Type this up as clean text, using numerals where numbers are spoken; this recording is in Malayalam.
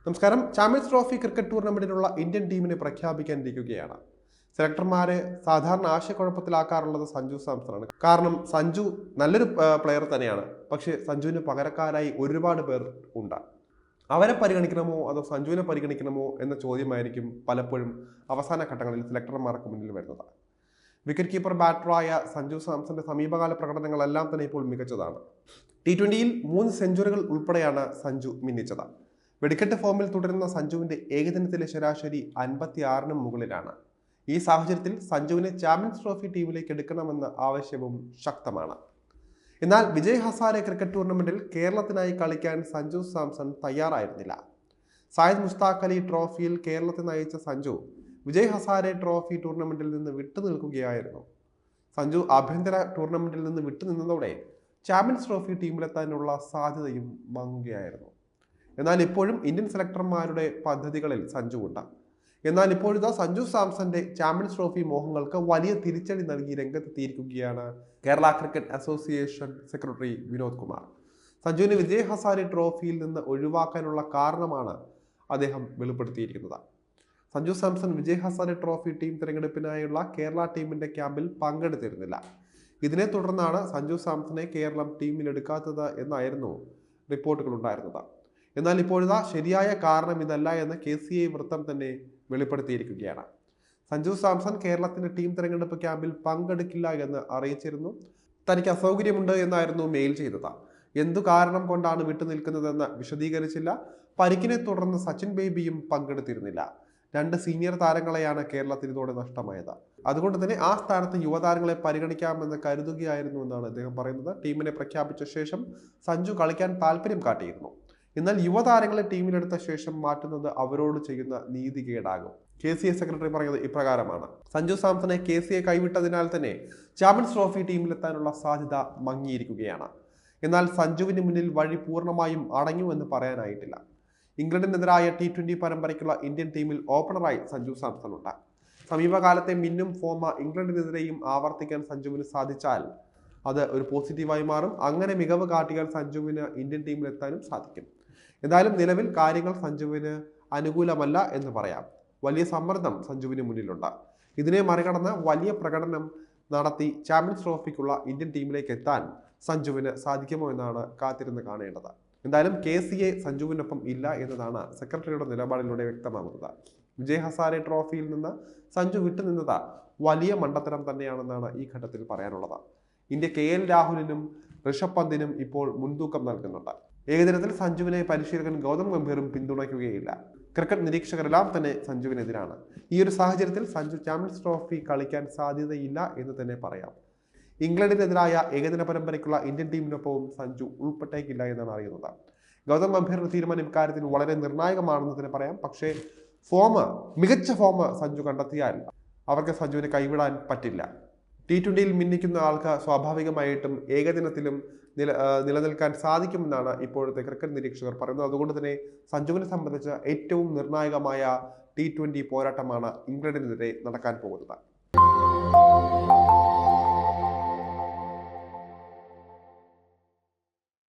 നമസ്കാരം. ചാമ്പ്യൻസ് ട്രോഫി ക്രിക്കറ്റ് ടൂർണമെന്റിനുള്ള ഇന്ത്യൻ ടീമിനെ പ്രഖ്യാപിക്കാനിരിക്കുകയാണ്. സെലക്ടർമാരെ സാധാരണ ആശയക്കുഴപ്പത്തിലാക്കാറുള്ളത് സഞ്ജു സാംസണാണ്. കാരണം സഞ്ജു നല്ലൊരു പ്ലെയർ തന്നെയാണ്. പക്ഷേ സഞ്ജുവിന് പകരക്കാരായി ഒരുപാട് പേർ ഉണ്ട്. അവരെ പരിഗണിക്കണമോ അതോ സഞ്ജുവിനെ പരിഗണിക്കണമോ എന്ന ചോദ്യമായിരിക്കും പലപ്പോഴും അവസാന ഘട്ടങ്ങളിൽ സെലക്ടർമാർക്ക് മുന്നിൽ വരുന്നത്. വിക്കറ്റ് കീപ്പർ ബാറ്ററായ സഞ്ജു സാംസന്റെ സമീപകാല പ്രകടനങ്ങളെല്ലാം തന്നെ ഇപ്പോൾ മികച്ചതാണ്. T20യിൽ 3 സെഞ്ചുറികൾ ഉൾപ്പെടെയാണ് സഞ്ജു മിന്നിച്ചത്. വെടിക്കെട്ട് ഫോമിൽ തുടരുന്ന സഞ്ജുവിന്റെ ഏകദിനത്തിലെ ശരാശരി 56-നും മുകളിലാണ്. ഈ സാഹചര്യത്തിൽ സഞ്ജുവിനെ ചാമ്പ്യൻസ് ട്രോഫി ടീമിലേക്ക് എടുക്കണമെന്ന ആവശ്യവും ശക്തമാണ്. എന്നാൽ വിജയ് ഹസാരെ ക്രിക്കറ്റ് ടൂർണമെന്റിൽ കേരളത്തിനായി കളിക്കാൻ സഞ്ജു സാംസൺ തയ്യാറായിരുന്നില്ല. സയ്യിദ് മുസ്താഖ് അലി ട്രോഫിയിൽ കേരളത്തെ നയിച്ച സഞ്ജു വിജയ് ഹസാരെ ട്രോഫി ടൂർണമെന്റിൽ നിന്ന് വിട്ടുനിൽക്കുകയായിരുന്നു. സഞ്ജു ആഭ്യന്തര ടൂർണമെന്റിൽ നിന്ന് വിട്ടുനിന്നതോടെ ചാമ്പ്യൻസ് ട്രോഫി ടീമിലെത്താനുള്ള സാധ്യതയും മങ്ങുകയായിരുന്നു. എന്നാൽ ഇപ്പോഴും ഇന്ത്യൻ സെലക്ടർമാരുടെ പദ്ധതികളിൽ സഞ്ജു ഉണ്ട്. എന്നാൽ ഇപ്പോഴത്തെ സഞ്ജു സാംസന്റെ ചാമ്പ്യൻസ് ട്രോഫി മോഹങ്ങൾക്ക് വലിയ തിരിച്ചടി നൽകി രംഗത്തെത്തിയിരിക്കുകയാണ് Kerala cricket association secretary Vinod Kumar. സഞ്ജുവിനെ വിജയ് ഹസാരെ ട്രോഫിയിൽ നിന്ന് ഒഴിവാക്കാനുള്ള കാരണമാണ് അദ്ദേഹം വെളിപ്പെടുത്തിയിരിക്കുന്നത്. സഞ്ജു സാംസൺ വിജയ് ഹസാരെ ട്രോഫി ടീം തിരഞ്ഞെടുപ്പിനായുള്ള കേരള ടീമിന്റെ ക്യാമ്പിൽ പങ്കെടുത്തിരുന്നില്ല. ഇതിനെ തുടർന്നാണ് സഞ്ജു സാംസനെ കേരളം ടീമിലെടുക്കാത്തത് എന്നായിരുന്നു റിപ്പോർട്ടുകൾ ഉണ്ടായിരുന്നത്. എന്നാൽ ഇപ്പോഴത്തെ ശരിയായ കാരണം ഇതല്ല എന്ന് KCA വൃത്തം തന്നെ വെളിപ്പെടുത്തിയിരിക്കുകയാണ്. സഞ്ജു സാംസൺ കേരളത്തിന്റെ ടീം തിരഞ്ഞെടുപ്പ് ക്യാമ്പിൽ പങ്കെടുക്കില്ല എന്ന് അറിയിച്ചിരുന്നു. തനിക്ക് അസൗകര്യമുണ്ട് എന്നായിരുന്നു മെയിൽ ചെയ്തത്. എന്തു കാരണം കൊണ്ടാണ് വിട്ടുനിൽക്കുന്നതെന്ന് വിശദീകരിച്ചില്ല. പരിക്കിനെ തുടർന്ന് സച്ചിൻ ബേബിയും പങ്കെടുത്തിരുന്നില്ല. 2 സീനിയർ താരങ്ങളെയാണ് കേരളത്തിന് ഇതോടെ നഷ്ടമായത്. അതുകൊണ്ട് തന്നെ ആ സ്ഥാനത്ത് യുവതാരങ്ങളെ പരിഗണിക്കാമെന്ന് കരുതുകയായിരുന്നു എന്നാണ് അദ്ദേഹം പറയുന്നത്. ടീമിനെ പ്രഖ്യാപിച്ച ശേഷം സഞ്ജു കളിക്കാൻ താല്പര്യം കാട്ടിയിരുന്നു. എന്നാൽ യുവതാരങ്ങളെ ടീമിലെടുത്ത ശേഷം മാറ്റുന്നത് അവരോട് ചെയ്യുന്ന നീതികേടാകും. KCA സെക്രട്ടറി പറഞ്ഞത് ഇപ്രകാരമാണ്: സഞ്ജു സാംസനെ KCA കൈവിട്ടതിനാൽ തന്നെ ചാമ്പ്യൻസ് ട്രോഫി ടീമിലെത്താനുള്ള സാധ്യത മങ്ങിയിരിക്കുകയാണ്. എന്നാൽ സഞ്ജുവിന് മുന്നിൽ വഴി പൂർണ്ണമായും അടഞ്ഞുവെന്ന് പറയാനായിട്ടില്ല. ഇംഗ്ലണ്ടിനെതിരായ T20 പരമ്പരയ്ക്കുള്ള ഇന്ത്യൻ ടീമിൽ ഓപ്പണറായി സഞ്ജു സാംസൺ ഉണ്ട്. സമീപകാലത്തെ മിന്നും ഫോമ ഇംഗ്ലണ്ടിനെതിരെയും ആവർത്തിക്കാൻ സഞ്ജുവിന് സാധിച്ചാൽ അത് ഒരു പോസിറ്റീവായി മാറും. അങ്ങനെ മികവ് കാട്ടിയാൽ സഞ്ജുവിന് ഇന്ത്യൻ ടീമിലെത്താനും സാധിക്കും. എന്തായാലും നിലവിൽ കാര്യങ്ങൾ സഞ്ജുവിന് അനുകൂലമല്ല എന്ന് പറയാം. വലിയ സമ്മർദ്ദം സഞ്ജുവിന് മുന്നിലുണ്ട്. ഇതിനെ മറികടന്ന് വലിയ പ്രകടനം നടത്തി ചാമ്പ്യൻസ് ട്രോഫിക്കുള്ള ഇന്ത്യൻ ടീമിലേക്ക് എത്താൻ സഞ്ജുവിന് സാധിക്കുമോ എന്നാണ് കാത്തിരുന്ന് കാണേണ്ടത്. എന്തായാലും KCA സഞ്ജുവിനൊപ്പം ഇല്ല എന്നതാണ് സെക്രട്ടറിയുടെ നിലപാടിലൂടെ വ്യക്തമാകുന്നത്. വിജയ് ഹസാരെ ട്രോഫിയിൽ നിന്ന് സഞ്ജു വിട്ടുനിന്നത് വലിയ മണ്ടത്തരം തന്നെയാണെന്നാണ് ഈ ഘട്ടത്തിൽ പറയാനുള്ളത്. ഇന്ത്യ KL രാഹുലിനും ഋഷഭ് പന്തിനും ഇപ്പോൾ മുൻതൂക്കം നൽകുന്നുണ്ട്. ഏകദിനത്തിൽ സഞ്ജുവിനെ പരിശീലകൻ ഗൗതം ഗംഭീറും പിന്തുണയ്ക്കുകയില്ല. ക്രിക്കറ്റ് നിരീക്ഷകരെല്ലാം തന്നെ സഞ്ജുവിനെതിരാണ്. ഈ ഒരു സാഹചര്യത്തിൽ സഞ്ജു ചാമ്പ്യൻസ് ട്രോഫി കളിക്കാൻ സാധ്യതയില്ല എന്ന് തന്നെ പറയാം. ഇംഗ്ലണ്ടിനെതിരായ ഏകദിന പരമ്പരയ്ക്കുള്ള ഇന്ത്യൻ ടീമിനൊപ്പവും സഞ്ജു ഉൾപ്പെട്ടേക്കില്ല എന്നാണ് അറിയുന്നത്. ഗൗതം ഗംഭീറിന്റെ തീരുമാനം ഇക്കാര്യത്തിൽ വളരെ നിർണായകമാണെന്ന് തന്നെ പറയാം. പക്ഷേ മികച്ച ഫോം സഞ്ജു കണ്ടെത്തിയാൽ അവർക്ക് സഞ്ജുവിനെ കൈവിടാൻ പറ്റില്ല. T20യിൽ മിന്നിക്കുന്ന ആൾക്ക് സ്വാഭാവികമായിട്ടും ഏകദിനത്തിലും നിലനിൽക്കാൻ സാധിക്കുമെന്നാണ് ഇപ്പോഴത്തെ ക്രിക്കറ്റ് നിരീക്ഷകർ പറയുന്നത്. അതുകൊണ്ട് തന്നെ സഞ്ജുവിനെ സംബന്ധിച്ച് ഏറ്റവും നിർണായകമായ T20 പോരാട്ടമാണ് ഇംഗ്ലണ്ടിനെതിരെ നടക്കാൻ പോകുന്നത്.